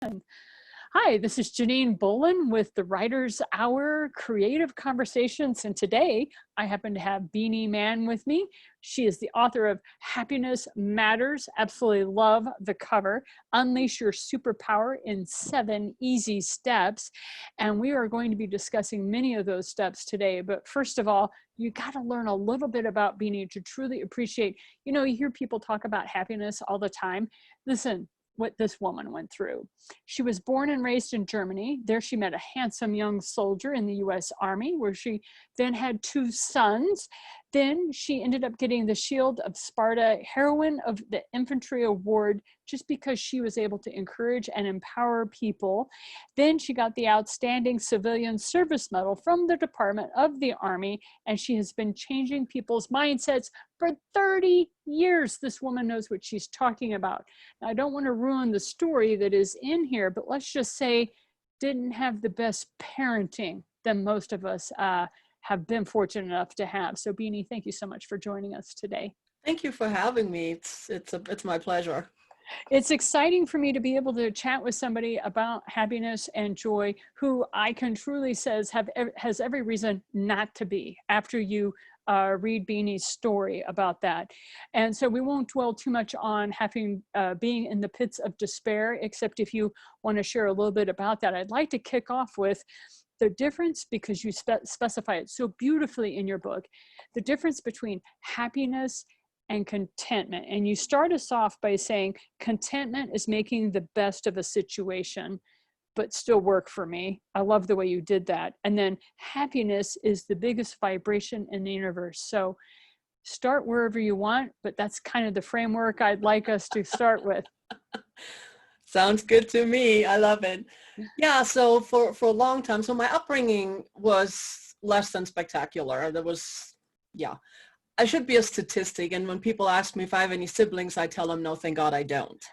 Hi, this is Janine Bolin with the Writer's Hour Creative Conversations. And today I happen to have Beenie Mann with me. She is the author of Happiness Matters. Absolutely love the cover. Unleash Your Superpower in 7 Easy Steps. And we are going to be discussing many of those steps today. But first of all, you got to learn a little bit about Beenie to truly appreciate. You hear people talk about happiness all the time. Listen, what this woman went through. She was born and raised in Germany. There she met a handsome young soldier in the US Army, where she then had 2 sons. Then she ended up getting the Shield of Sparta-Heroine of the Infantry Award just because she was able to encourage and empower people. Then she got the Outstanding Civilian Service Medal from the Department of the Army, and she has been changing people's mindsets for 30 years. This woman knows what she's talking about. Now, I don't want to ruin the story that is in here, but let's just say didn't have the best parenting than most of us have been fortunate enough to have. So Beenie, thank you so much for joining us today. Thank you for having me. It's my pleasure. It's exciting for me to be able to chat with somebody about happiness and joy who I can truly say has every reason not to be after you read Beenie's story about that. And so we won't dwell too much on being in the pits of despair, except if you want to share a little bit about that. I'd like to kick off with the difference, because you specify it so beautifully in your book, the difference between happiness and contentment. And you start us off by saying contentment is making the best of a situation, but still work for me. I love the way you did that. And then happiness is the biggest vibration in the universe. So start wherever you want, but that's kind of the framework I'd like us to start with. Sounds good to me. I love it. Yeah, so for a long time, so my upbringing was less than spectacular. I should be a statistic, and when people ask me if I have any siblings, I tell them no, thank God I don't.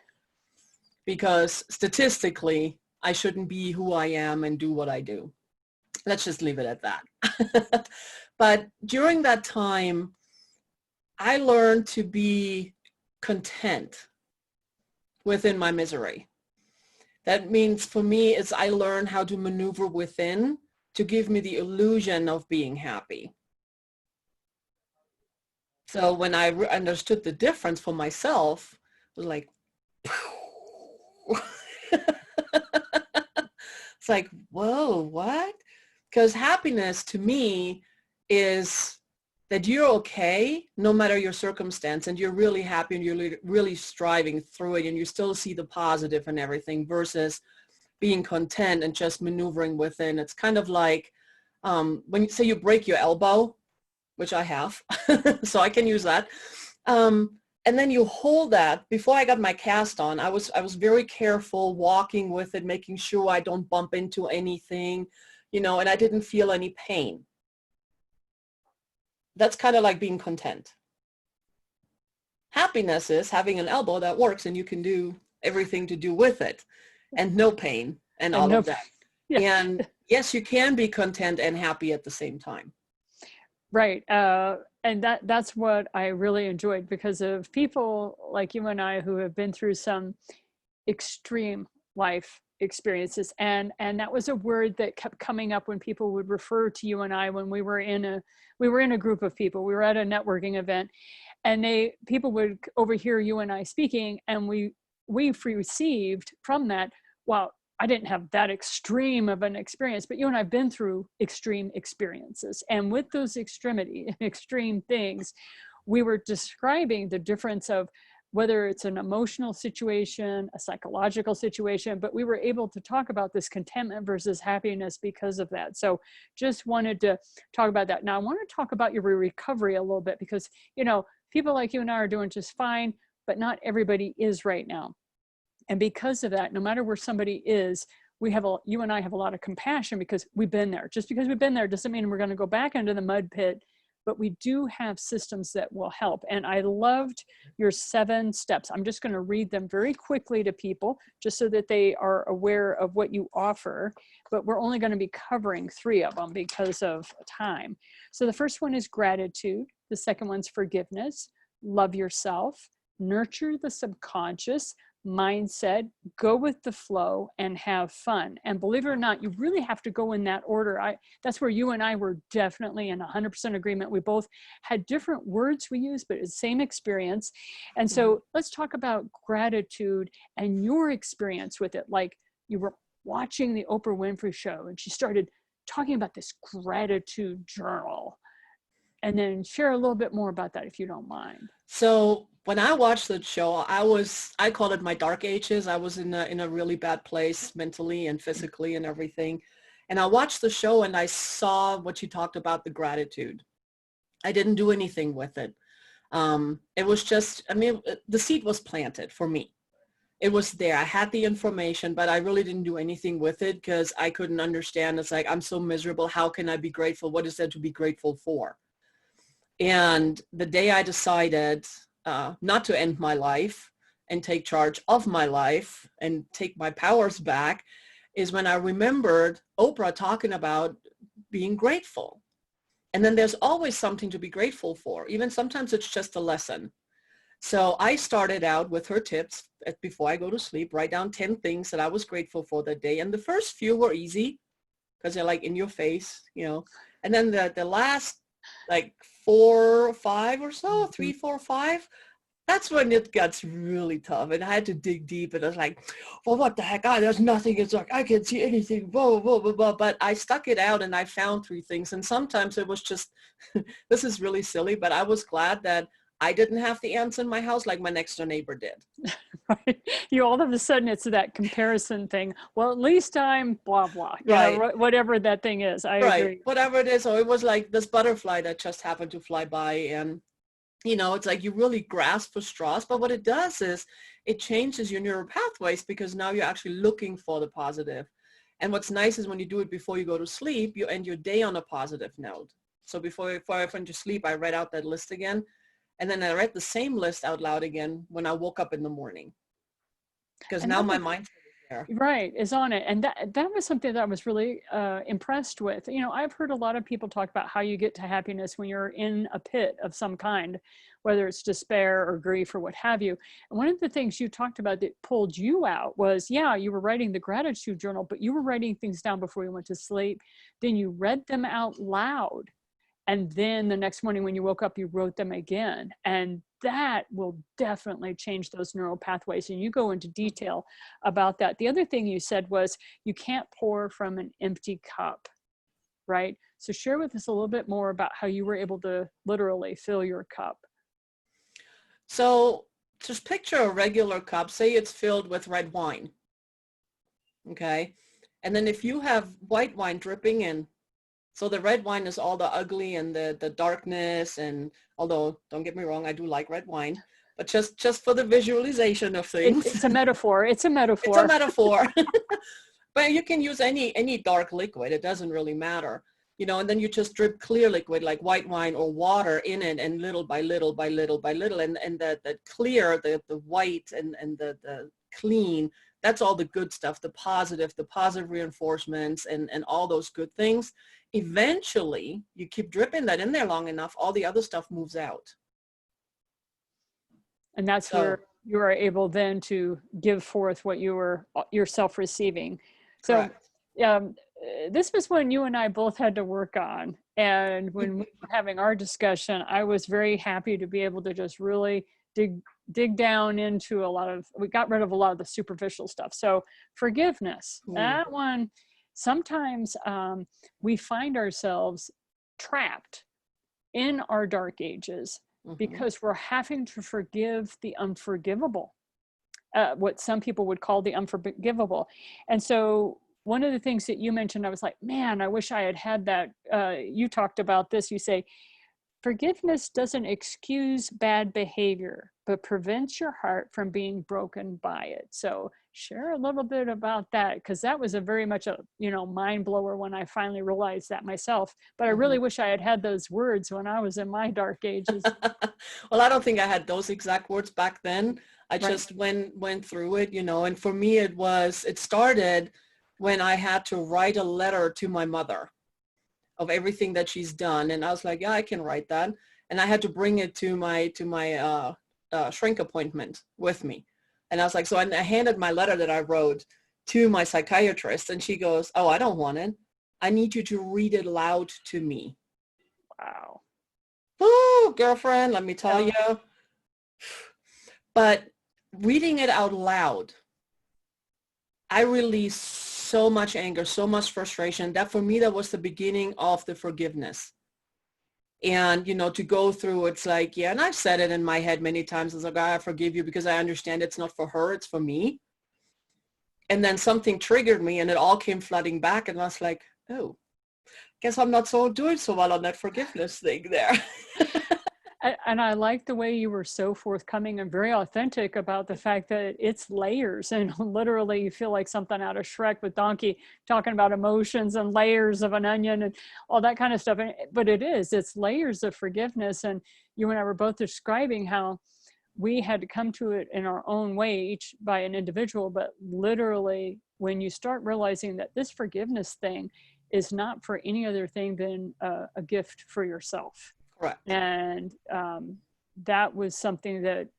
Because statistically, I shouldn't be who I am and do what I do. Let's just leave it at that. But during that time, I learned to be content within my misery. That means for me, I learned how to maneuver within to give me the illusion of being happy. So when I understood the difference for myself, it was like, it's like, whoa, what? Because happiness to me is that you're okay no matter your circumstance, and you're really happy and you're really striving through it, and you still see the positive and everything, versus being content and just maneuvering within. It's kind of like when you say you break your elbow, which I have, so I can use that. And then you hold that. Before I got my cast on, I was very careful walking with it, making sure I don't bump into anything, and I didn't feel any pain. That's kind of like being content. Happiness is having an elbow that works and you can do everything to do with it, and no pain and all of that. Yeah. And yes, you can be content and happy at the same time. Right. And that's what I really enjoyed, because of people like you and I who have been through some extreme life experiences. And that was a word that kept coming up when people would refer to you and I when we were in a group of people. We were at a networking event, and people would overhear you and I speaking, and we received from that, wow, I didn't have that extreme of an experience, but you and I have been through extreme experiences. And with those extreme things, we were describing the difference of whether it's an emotional situation, a psychological situation, but we were able to talk about this contentment versus happiness because of that. So just wanted to talk about that. Now I want to talk about your recovery a little bit, because, people like you and I are doing just fine, but not everybody is right now. And because of that, no matter where somebody is, you and I have a lot of compassion, because we've been there. Just because we've been there doesn't mean we're going to go back into the mud pit, but we do have systems that will help. And I loved your 7 steps. I'm just going to read them very quickly to people, just so that they are aware of what you offer, but we're only going to be covering 3 of them because of time. So the first one is gratitude. The second one's forgiveness, love yourself, nurture the subconscious, mindset, go with the flow and have fun. And believe it or not, you really have to go in that order. That's where you and I were definitely in 100% agreement. We both had different words we used, but it's the same experience. And so let's talk about gratitude and your experience with it. Like, you were watching the Oprah Winfrey show and she started talking about this gratitude journal. And then share a little bit more about that, if you don't mind. So when I watched the show, I call it my dark ages. I was in a really bad place mentally and physically and everything. And I watched the show and I saw what you talked about, the gratitude. I didn't do anything with it. It was just, I mean, the seed was planted for me. It was there. I had the information, but I really didn't do anything with it because I couldn't understand. It's like, I'm so miserable. How can I be grateful? What is there to be grateful for? And the day I decided not to end my life and take charge of my life and take my powers back is when I remembered Oprah talking about being grateful. And then there's always something to be grateful for. Even sometimes it's just a lesson. So I started out with her tips before I go to sleep, write down 10 things that I was grateful for that day. And the first few were easy because they're like in your face, you know. And then the last like 4 or 5 or so, 3, 4, 5, that's when it gets really tough. And I had to dig deep and I was like, well, what the heck? There's nothing. It's like, I can't see anything, blah, blah, blah, blah. But I stuck it out and I found 3 things. And sometimes it was just, this is really silly, but I was glad that I didn't have the ants in my house like my next door neighbor did. Right. You all of a sudden it's that comparison thing. Well, at least I'm blah, blah, you Right. know, whatever that thing is. I agree. Whatever it is. So it was like this butterfly that just happened to fly by, and you know, it's like you really grasp for straws, but what it does is it changes your neural pathways because now you're actually looking for the positive. And what's nice is when you do it before you go to sleep, you end your day on a positive note. So before I went to sleep, I read out that list again. And then I read the same list out loud again when I woke up in the morning. Because now my mindset is there. Right, is on it. And that was something that I was really impressed with. You know, I've heard a lot of people talk about how you get to happiness when you're in a pit of some kind, whether it's despair or grief or what have you. And one of the things you talked about that pulled you out was, yeah, you were writing the gratitude journal, but you were writing things down before you went to sleep. Then you read them out loud. And then the next morning when you woke up, you wrote them again. And that will definitely change those neural pathways. And you go into detail about that. The other thing you said was you can't pour from an empty cup, right? So share with us a little bit more about how you were able to literally fill your cup. So just picture a regular cup, say it's filled with red wine, okay? And then if you have white wine dripping in, so the red wine is all the ugly and the darkness, and although don't get me wrong, I do like red wine, but just for the visualization of things. It's a metaphor. It's a metaphor. It's a metaphor. But you can use any dark liquid. It doesn't really matter, you know, and then you just drip clear liquid like white wine or water in it, and little by little by little by little, and the clear, the white and the clean, that's all the good stuff, the positive reinforcements and all those good things. Eventually, you keep dripping that in there long enough, all the other stuff moves out. And that's where you are able then to give forth what you were yourself receiving. So this was when you and I both had to work on. And when we were having our discussion, I was very happy to be able to just really dig down into we got rid of a lot of the superficial stuff. So forgiveness, that one, sometimes we find ourselves trapped in our dark ages because we're having to forgive the unforgivable, what some people would call the unforgivable. And so one of the things that you mentioned, I was like, man, I wish I had that. You talked about this. You say, forgiveness doesn't excuse bad behavior, but prevents your heart from being broken by it. So share a little bit about that, because that was a very much a, you know, mind blower when I finally realized that myself. But I really wish I had those words when I was in my dark ages. Well, I don't think I had those exact words back then. I just went through it, you know, and for me it started when I had to write a letter to my mother of everything that she's done. And I was like, yeah, I can write that. And I had to bring it to my shrink appointment with me. And I was like, so I handed my letter that I wrote to my psychiatrist, and she goes, oh, I don't want it. I need you to read it loud to me. Wow. Woo, girlfriend, let me tell Yeah. you. But reading it out loud, I released so much anger, so much frustration that for me, that was the beginning of the forgiveness. And, you know, to go through, it's like, yeah, and I've said it in my head many times. It's like, I forgive you because I understand it's not for her, it's for me. And then something triggered me and it all came flooding back. And I was like, oh, guess I'm not doing so well on that forgiveness thing there. And I like the way you were so forthcoming and very authentic about the fact that it's layers, and literally you feel like something out of Shrek with Donkey talking about emotions and layers of an onion and all that kind of stuff. But it's layers of forgiveness. And you and I were both describing how we had to come to it in our own way, each by an individual, but literally when you start realizing that this forgiveness thing is not for any other thing than a gift for yourself. Correct. And that was something that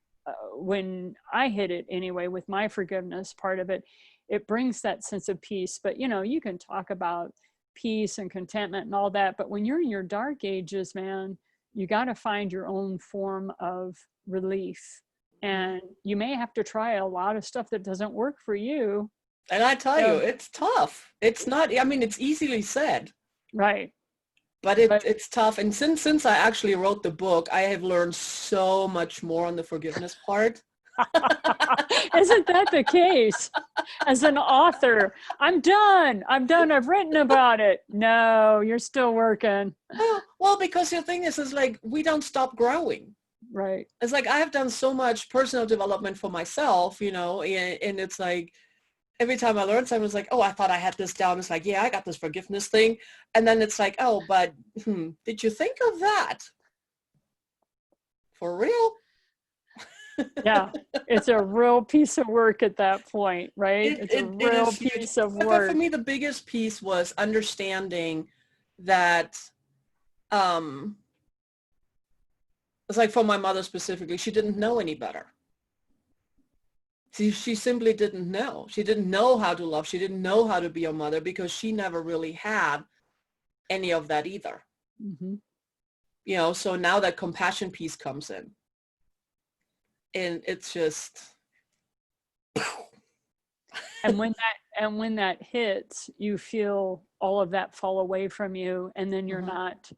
when I hit it anyway, with my forgiveness part of it, it brings that sense of peace. But, you know, you can talk about peace and contentment and all that, but when you're in your dark ages, man, you got to find your own form of relief. And you may have to try a lot of stuff that doesn't work for you. And I tell you, Yeah. it's tough. It's not, I mean, it's easily said. Right. But But it's tough. And since I actually wrote the book, I have learned so much more on the forgiveness part. isn't that the case? As an author, I'm done. I've written about it. No, you're still working. Well, because the thing is like, we don't stop growing. Right. It's like, I have done so much personal development for myself, you know, and it's like, every time I learn something, it's like, oh, I thought I had this down. It's like, yeah, I got this forgiveness thing. And then it's like, oh, but did you think of that? For real? Yeah. It's a real piece of work at that point, right? It's a It real is huge. piece of But for work. me, the biggest piece was understanding that it's like, for my mother specifically, she didn't know any better. She simply didn't know. She didn't know how to love. She didn't know how to be a mother because she never really had any of that either. Mm-hmm. You know, so now that compassion piece comes in. And it's just. And when that hits, you feel all of that fall away from you, and then you're not,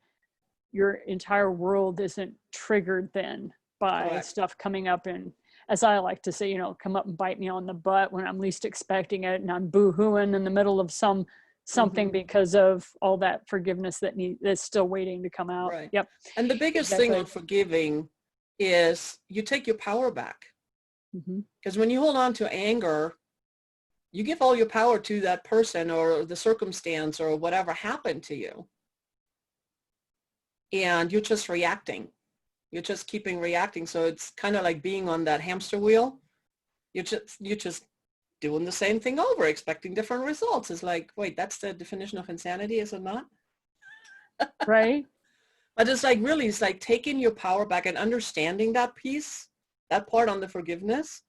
your entire world isn't triggered then by Correct. stuff coming up, and as I like to say, you know, come up and bite me on the butt when I'm least expecting it, and I'm boo-hooing in the middle of something because of all that forgiveness that's still waiting to come out. Right. Yep. And the biggest thing Exactly. on forgiving is you take your power back. Mm-hmm. Because when you hold on to anger, you give all your power to that person or the circumstance or whatever happened to you. And you're just reacting. You're just keeping reacting. So it's kind of like being on that hamster wheel. You're just doing the same thing over, expecting different results. It's like, wait, that's the definition of insanity, is it not? Right. But it's like, really, it's like taking your power back and understanding that piece, that part on the forgiveness.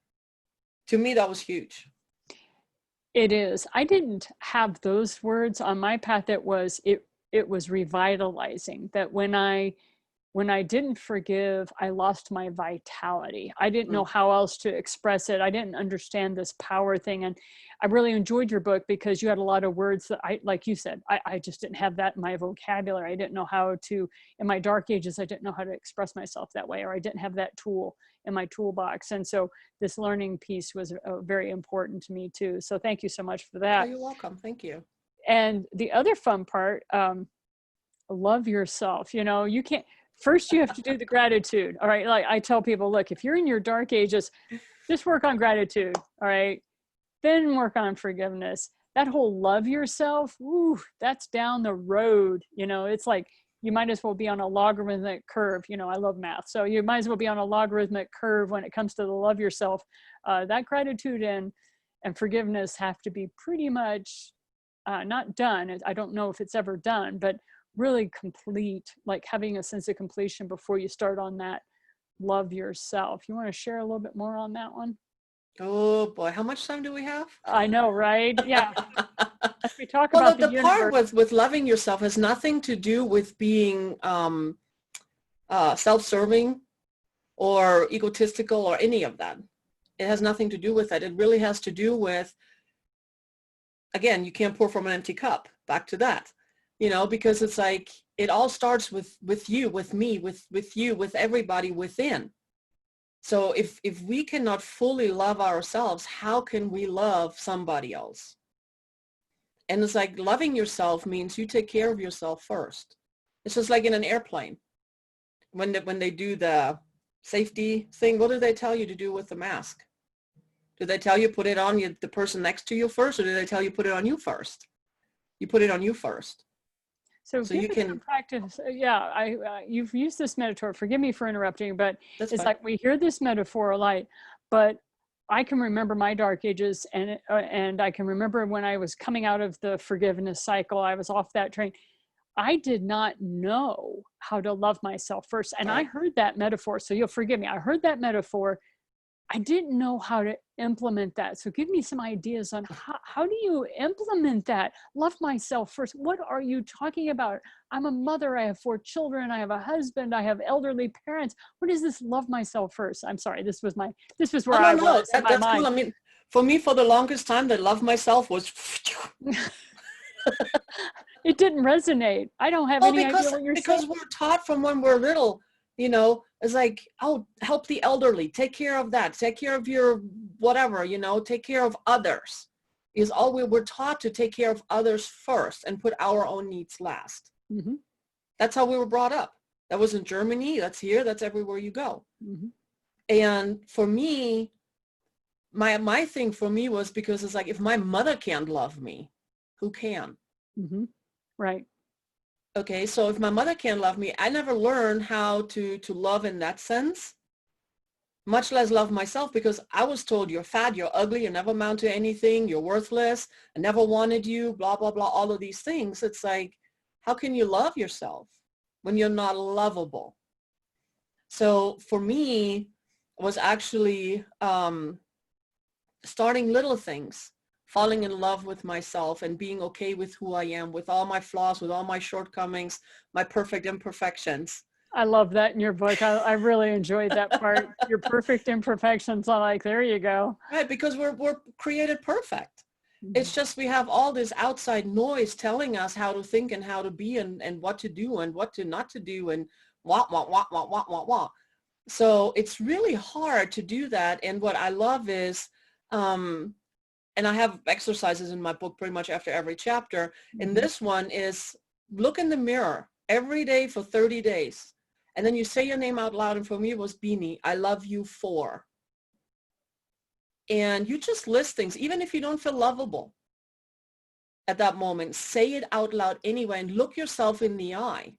To me, that was huge. It is. I didn't have those words on my path. It was revitalizing, that when I didn't forgive, I lost my vitality. I didn't know how else to express it. I didn't understand this power thing. And I really enjoyed your book because you had a lot of words that like you said, I just didn't have that in my vocabulary. I didn't know how to, in my dark ages, I didn't know how to express myself that way, or I didn't have that tool in my toolbox. And so this learning piece was very important to me too. So thank you so much for Oh, that. you're welcome. Thank you. And the other fun part, love yourself. You know, you can't, first you have to do the gratitude. All right. Like I tell people, look, if you're in your dark ages, just work on gratitude. All right. Then work on forgiveness. That whole love yourself, ooh, that's down the road. You know, it's like you might as well be on a logarithmic curve. You know, I love math. So you might as well be on a logarithmic curve when it comes to the love yourself. That gratitude and forgiveness have to be pretty much not done. I don't know if it's ever done, but really complete, like having a sense of completion before you start on that love yourself. You want to share a little bit more on that one? Oh boy, how much time do we have? I know, right? Yeah. As we talk Well, about the the part universe. with loving yourself has nothing to do with being self-serving or egotistical or any of that. It has nothing to do with that. It really has to do with, again, you can't pour from an empty cup. Back to that, because it's like it all starts with you, with me, with you, with everybody within. So if we cannot fully love ourselves, how can we love somebody else? And it's like loving yourself means you take care of yourself first. It's just like in an airplane. When they do the safety thing, what do they tell you to do with the mask? Do they tell you put it on the person next to you first, or do they tell you put it on you first? You put it on you first. So So give you us some can, practice. Yeah, you've used this metaphor. Forgive me for interrupting, but that's it's fine. like we hear this metaphor a lot, but I can remember my dark ages, and I can remember when I was coming out of the forgiveness cycle. I was off that train. I did not know how to love myself first, and I Right. heard that metaphor. So you'll forgive me. I heard that metaphor. I didn't know how to implement that. So give me some ideas on how do you implement that? Love myself first. What are you talking about? I'm a mother. I have 4 children. I have a husband. I have elderly parents. What is this love myself first? I'm sorry. This was Oh, where no, I no, was in my that's cool. mind. I mean, for me, for the longest time, the love myself was, It didn't resonate. I don't have well, any idea what you're saying. because we're taught from when we're little, it's like, oh, help the elderly, take care of that, take care of your whatever, take care of others. Is all we're taught to take care of others first and put our own needs last. Hmm. That's how we were brought up. That was in Germany. That's here. That's everywhere you go. Hmm. And for me, my thing for me was because it's like, if my mother can't love me, who can? Hmm. Right. Okay, so if my mother can't love me, I never learned how to love in that sense, much less love myself, because I was told you're fat, you're ugly, you never amount to anything, you're worthless, I never wanted you, blah, blah, blah, all of these things. It's like, how can you love yourself when you're not lovable? So for me, it was actually starting little things, falling in love with myself and being okay with who I am, with all my flaws, with all my shortcomings, my perfect imperfections. I love that in your book. I really enjoyed that part. Your perfect imperfections. I'm like, there you go. Right, because we're created perfect. Mhm. It's just we have all this outside noise telling us how to think and how to be and what to do and what to not to do and wah. So it's really hard to do that. And what I love is, and I have exercises in my book pretty much after every chapter. And Mhm. this one is, look in the mirror every day for 30 days. And then you say your name out loud. And for me, it was Beanie. I love you for. And you just list things, even if you don't feel lovable at that moment, say it out loud anyway and look yourself in the eye.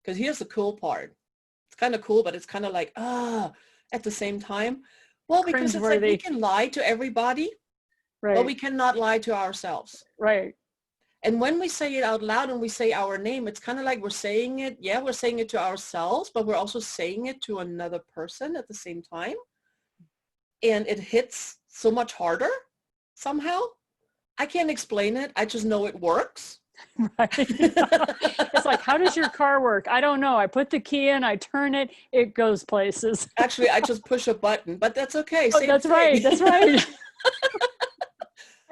Because here's the cool part. It's kind of cool, but it's kind of like, at the same time. Well, because it's like we Cringeworthy. can lie to everybody, but Right. we cannot lie to ourselves. Right. And when we say it out loud and we say our name, it's kind of like we're saying it. Yeah, we're saying it to ourselves, but we're also saying it to another person at the same time. And it hits so much harder somehow. I can't explain it. I just know it works. Right. It's like, how does your car work? I don't know. I put the key in, I turn it, it goes places. Actually, I just push a button, but that's okay. Oh, Same that's right. thing. That's right.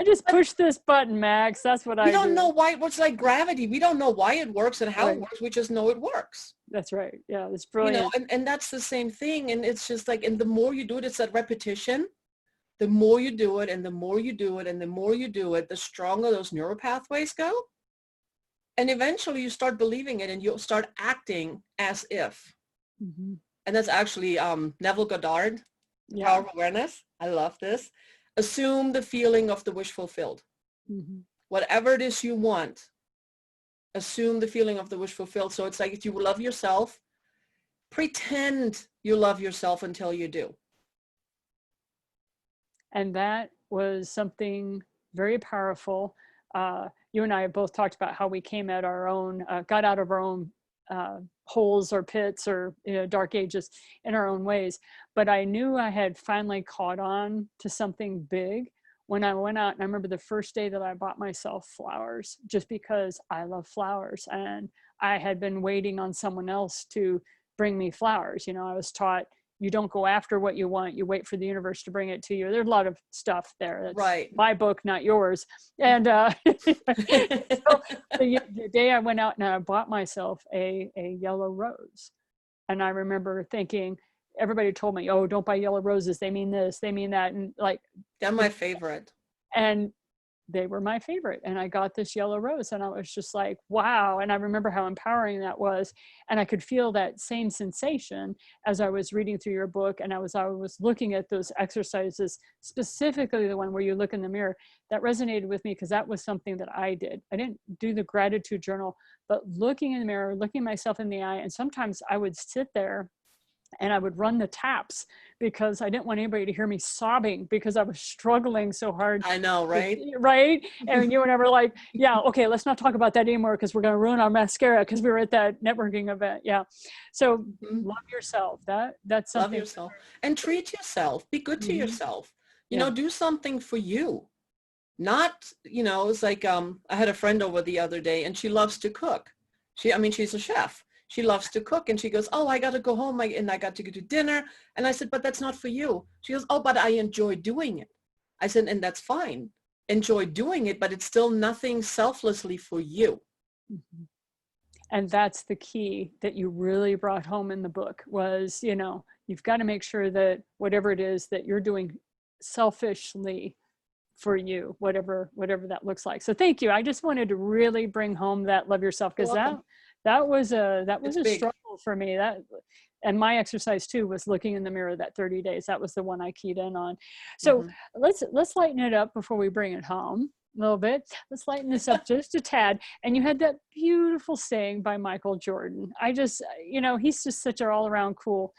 I just But push this button, Max. That's what we I don't know do. why. It's like gravity. We don't know why it works and how it Right. works. We just know it works. That's right. Yeah, that's brilliant. And that's the same thing. And it's just like, and the more you do it, it's that repetition. The more you do it and the more you do it and the more you do it, the stronger those neural pathways go. And eventually you start believing it and you'll start acting as if. Hmm. And that's actually Neville Goddard, The Yeah. Power of Awareness. I love this. Assume the feeling of the wish fulfilled. Hmm. Whatever it is you want, assume the feeling of the wish fulfilled. So it's like, if you love yourself, pretend you love yourself until you do. And that was something very powerful. You and I have both talked about how we came at our own, got out of our own holes or pits or, you know, dark ages in our own ways. But I knew I had finally caught on to something big when I went out. And I remember the first day that I bought myself flowers, just because I love flowers. And I had been waiting on someone else to bring me flowers. You know, I was taught, you don't go after what you want, you wait for the universe to bring it to you. There's a lot of stuff there. That's Right. my book, not yours. And so the day I went out and I bought myself a yellow rose. And I remember thinking, everybody told me, oh, don't buy yellow roses, they mean this, they mean that. And like, They're my favorite. And they were my favorite. And I got this yellow rose and I was just like, wow. And I remember how empowering that was. And I could feel that same sensation as I was reading through your book. And I was looking at those exercises, specifically the one where you look in the mirror. That resonated with me because that was something that I did. I didn't do the gratitude journal, but looking in the mirror, looking myself in the eye. And sometimes I would sit there and I would run the taps because I didn't want anybody to hear me sobbing because I was struggling so hard. I know, right? Right. And you and I were like, yeah, okay, let's not talk about that anymore because we're going to ruin our mascara because we were at that networking event. Yeah. So love yourself. That's something. Love yourself and treat yourself. Be good to yourself. You know, do something for you. Not, you know, it's like, I had a friend over the other day and she loves to cook. She's a chef. She loves to cook and she goes, oh, I got to go home and I got to go to dinner. And I said, but that's not for you. She goes, oh, but I enjoy doing it. I said, and that's fine. Enjoy doing it, but it's still nothing selflessly for you. And that's the key that you really brought home in the book was, you know, you've got to make sure that whatever it is that you're doing selfishly for you, whatever that looks like. So thank you. I just wanted to really bring home that love yourself because that was a struggle for me. And my exercise too was looking in the mirror that 30 days. That was the one I keyed in on. So let's lighten it up before we bring it home a little bit. Let's lighten this up just a tad. And you had that beautiful saying by Michael Jordan. I just, you know, he's just such an all around cool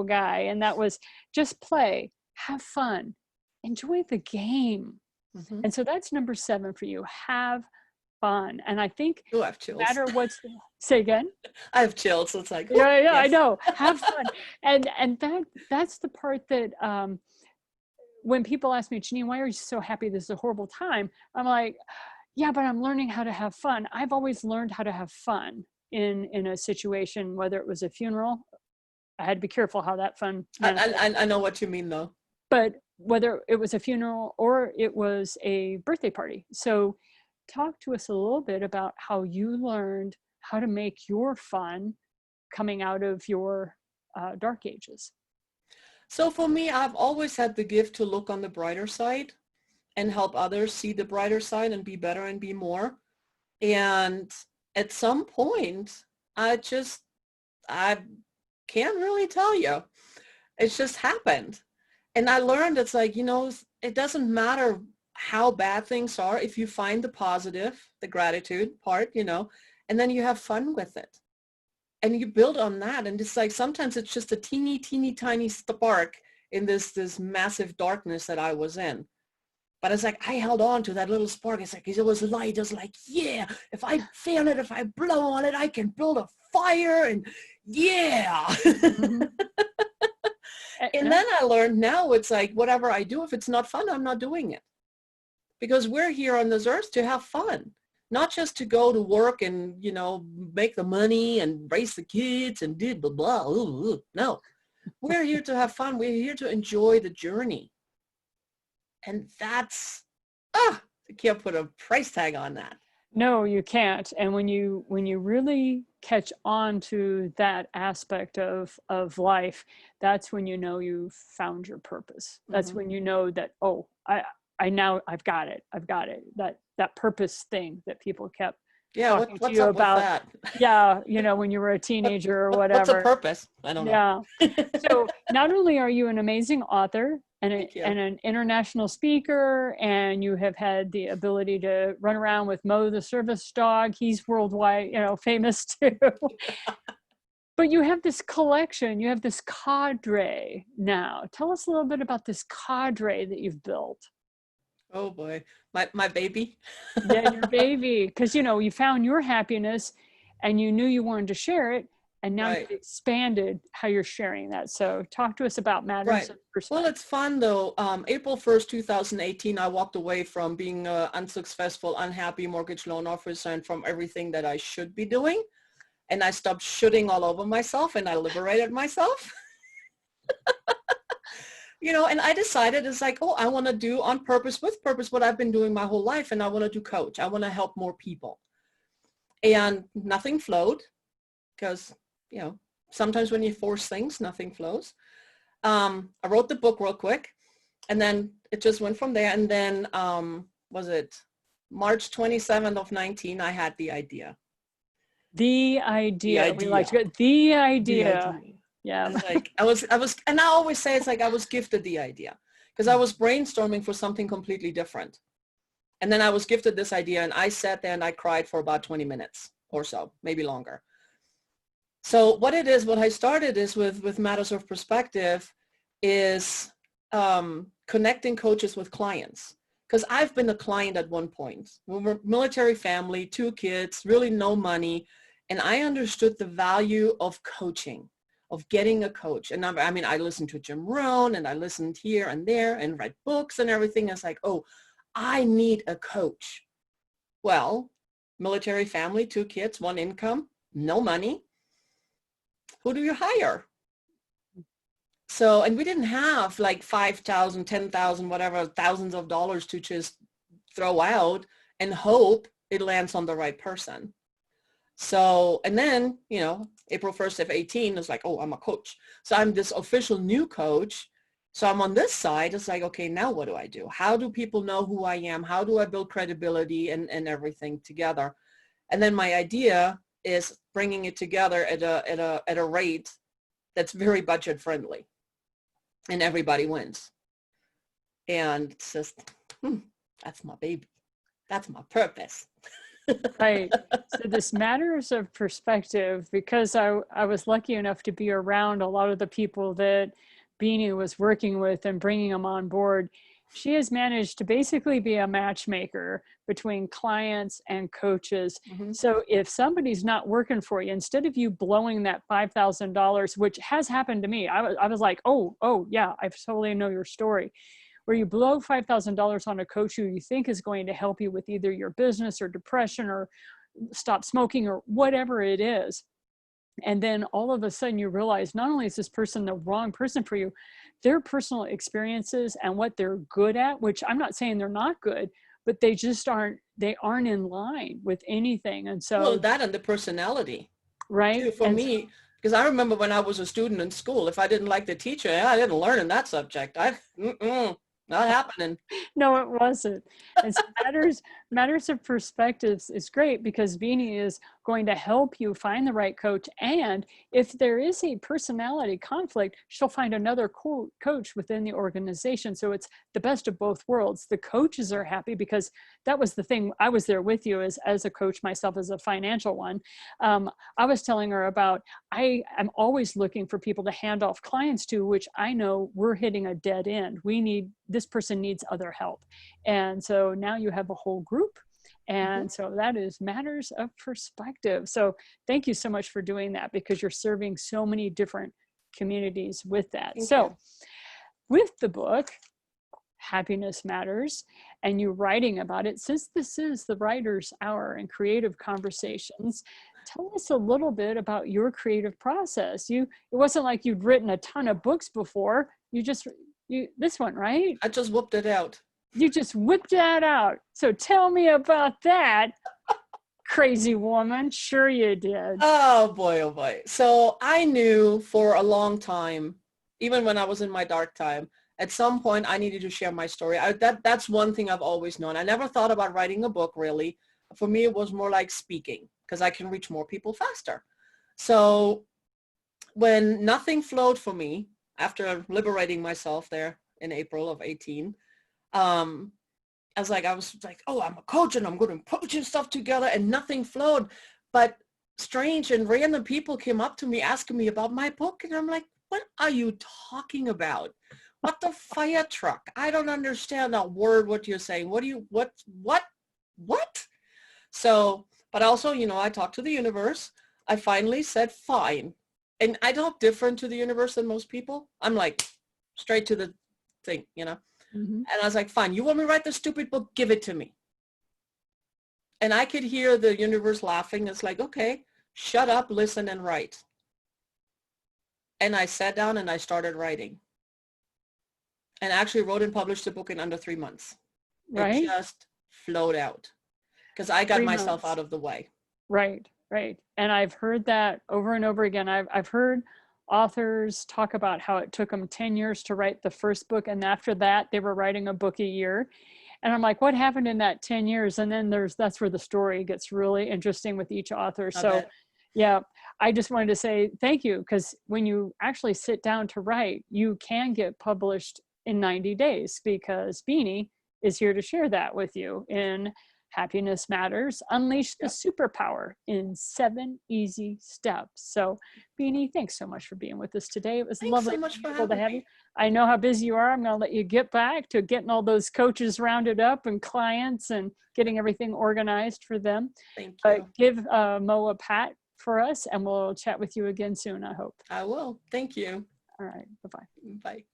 guy. And that was just play, have fun, enjoy the game. And so that's number 7 for you. Have fun. And I think I have chills. No matter say again. I have chills. So it's like, yeah, yes. I know. Have fun. and that's the part that when people ask me, Janine, why are you so happy? This is a horrible time. I'm like, yeah, but I'm learning how to have fun. I've always learned how to have fun in a situation, whether it was a funeral. I had to be careful how that fun. I know what you mean though. But whether it was a funeral or it was a birthday party. So talk to us a little bit about how you learned how to make your fun coming out of your dark ages. So for me, I've always had the gift to look on the brighter side and help others see the brighter side and be better and be more. And at some point, I can't really tell you. It's just happened. And I learned it's like, you know, it doesn't matter how bad things are. If you find the positive, the gratitude part, you know, and then you have fun with it and you build on that. And it's like, sometimes it's just a teeny tiny spark in this massive darkness that I was in. But it's like, I held on to that little spark. It's like, it was light. It was like, yeah, if I feel it, if I blow on it, I can build a fire and yeah. And then I learned now it's like, whatever I do, if it's not fun, I'm not doing it. Because we're here on this earth to have fun, not just to go to work and, you know, make the money and raise the kids and do blah, blah, blah. No, we're here to have fun. We're here to enjoy the journey. And that's, I can't put a price tag on that. No, you can't. And when you really catch on to that aspect of life, that's when you know you've found your purpose. That's when you know that, oh, I've got it. That purpose thing that people kept talking to you about. That? Yeah, you know, when you were a teenager or whatever. What's the purpose? I don't know. Yeah. So not only are you an amazing author and an international speaker, and you have had the ability to run around with Mo the service dog. He's worldwide, you know, famous too. But you have this collection, you have this cadre now. Tell us a little bit about this cadre that you've built. Oh boy, my baby. Yeah, your baby. Because, you know, you found your happiness and you knew you wanted to share it. And now Right. you've expanded how you're sharing that. So talk to us about matters Right. of Well, perspective. it's fun though. April 1st, 2018, I walked away from being an unsuccessful, unhappy mortgage loan officer and from everything that I should be doing. And I stopped shooting all over myself and I liberated myself. You know, and I decided it's like, oh, I want to do on purpose, with purpose, what I've been doing my whole life. And I want to do coach. I want to help more people. And nothing flowed because, you know, sometimes when you force things, nothing flows. I wrote the book real quick and then it just went from there. And then was it March 27th of 19, I had the idea. The The idea. We like idea. to get the The idea. idea. Yeah. It's like and I always say it's like I was gifted the idea because I was brainstorming for something completely different. And then I was gifted this idea and I sat there and I cried for about 20 minutes or so, maybe longer. So what it is, what I started is with Matters of Perspective is connecting coaches with clients. Because I've been a client at one point. We were military family, 2 kids, really no money. And I understood the value of coaching, of getting a coach. And I mean, I listened to Jim Rohn and I listened here and there and read books and everything. It's like, oh, I need a coach. Well, military family, 2 kids, 1 income, no money. Who do you hire? So, and we didn't have like 5,000, 10,000, whatever, thousands of dollars to just throw out and hope it lands on the right person. So, and then, you know, April 1st of 18 is like, oh, I'm a coach. So I'm this official new coach. So I'm on this side. It's like, okay, now what do I do? How do people know who I am? How do I build credibility and everything together? And then my idea is bringing it together at a rate that's very budget friendly and everybody wins. And it's just, that's my baby. That's my purpose. Right. So this matters of perspective because I was lucky enough to be around a lot of the people that Beanie was working with and bringing them on board. She has managed to basically be a matchmaker between clients and coaches. Mm-hmm. So if somebody's not working for you, instead of you blowing that $5,000, which has happened to me, I was like, oh yeah, I totally know your story, where you blow $5,000 on a coach who you think is going to help you with either your business or depression or stop smoking or whatever it is. And then all of a sudden you realize not only is this person the wrong person for you, their personal experiences and what they're good at, which I'm not saying they're not good, but they just aren't in line with anything. And Well, so, that and the personality right. too, for And me, because I remember when I was a student in school, if I didn't like the teacher, I didn't learn in that subject. Not happening. no, it wasn't. And so matters of perspectives is great because Beanie is going to help you find the right coach. And if there is a personality conflict, she'll find another coach within the organization. So it's the best of both worlds. The coaches are happy because that was the thing. I was there with you as a coach myself, as a financial one. I was telling her about, I am always looking for people to hand off clients to, which I know we're hitting a dead end. This person needs other help. And so now you have a whole group. And so that is matters of perspective. So thank you so much for doing that because you're serving so many different communities with that. Thank So you. with the book, Happiness Matters, and you writing about it, since this is the Writer's Hour and Creative Conversations, tell us a little bit about your creative process. It wasn't like you'd written a ton of books before. This one, right? I just whooped it out. You just whipped that out. So tell me about that, crazy woman. Sure you did. Oh boy, oh boy. So I knew for a long time, even when I was in my dark time, at some point I needed to share my story. That's one thing I've always known. I never thought about writing a book really. For me, it was more like speaking because I can reach more people faster. So when nothing flowed for me after liberating myself there in April of 18, I was like, oh, I'm a coach and I'm good at coaching stuff together, and nothing flowed. But strange and random people came up to me asking me about my book. And I'm like, what are you talking about? What the fire truck? I don't understand a word what you're saying. What? So, but also, I talked to the universe. I finally said, fine. And I don't different to the universe than most people. I'm like straight to the thing, you know? Mm-hmm. And I was like, fine, you want me to write this stupid book? Give it to me. And I could hear the universe laughing. It's like, okay, shut up, listen, and write. And I sat down and I started writing. And actually wrote and published the book in under 3 months. It Right. just flowed out because I got 3 myself months. out of the way. Right, right. And I've heard that over and over again. I've heard authors talk about how it took them 10 years to write the first book, and after that they were writing a book a year. And I'm like, what happened in that 10 years? And then that's where the story gets really interesting with each author. I So bet. yeah, I just wanted to say thank you, because when you actually sit down to write, you can get published in 90 days, because Beanie is here to share that with you in Happiness Matters, Unleash the Yep. Superpower in 7 Easy Steps. So Beanie, thanks so much for being with us today. It was Thanks lovely so much being for able to having have you. me. I know how busy you are. I'm going to let you get back to getting all those coaches rounded up and clients and getting everything organized for them. Thank But you. give Mo a pat for us, and we'll chat with you again soon, I hope. I will. Thank you. All right. Bye-bye. Bye.